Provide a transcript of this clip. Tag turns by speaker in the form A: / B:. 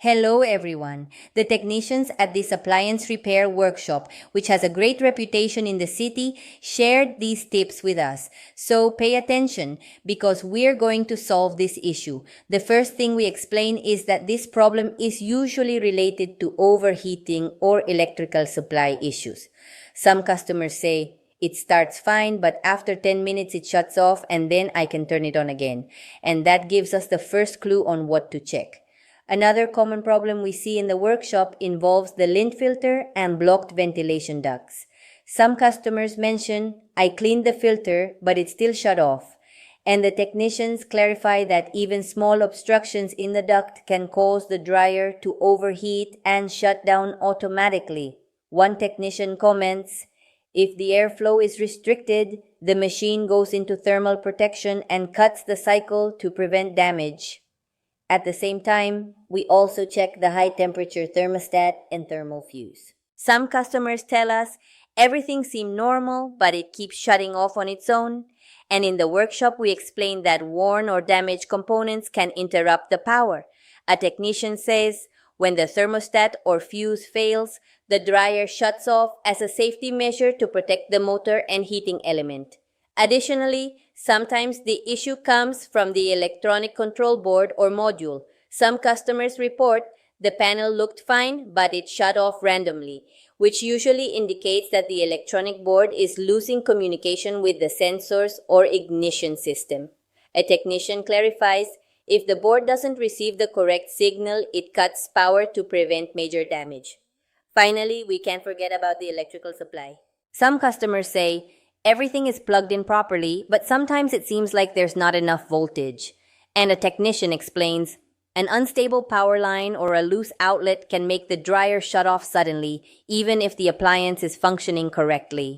A: Hello everyone. The technicians at this appliance repair workshop, which has a great reputation in the city, shared these tips with us. So pay attention because we're going to solve this issue. The first thing we explain is that this problem is usually related to overheating or electrical supply issues. Some customers say, it starts fine, but after 10 minutes it shuts off and then I can turn it on again. And that gives us the first clue on what to check. Another common problem we see in the workshop involves the lint filter and blocked ventilation ducts. Some customers mention, I cleaned the filter, but it still shut off. And the technicians clarify that even small obstructions in the duct can cause the dryer to overheat and shut down automatically. One technician comments, if the airflow is restricted, the machine goes into thermal protection and cuts the cycle to prevent damage. At the same time, we also check the high temperature thermostat and thermal fuse. Some customers tell us everything seemed normal, but it keeps shutting off on its own. And in the workshop, we explain that worn or damaged components can interrupt the power. A technician says when the thermostat or fuse fails, the dryer shuts off as a safety measure to protect the motor and heating element. Additionally, sometimes the issue comes from the electronic control board or module. Some customers report the panel looked fine, but it shut off randomly, which usually indicates that the electronic board is losing communication with the sensors or ignition system. A technician clarifies, if the board doesn't receive the correct signal, it cuts power to prevent major damage. Finally, we can't forget about the electrical supply. Some customers say, everything is plugged in properly, but sometimes it seems like there's not enough voltage. And a technician explains, an unstable power line or a loose outlet can make the dryer shut off suddenly, even if the appliance is functioning correctly.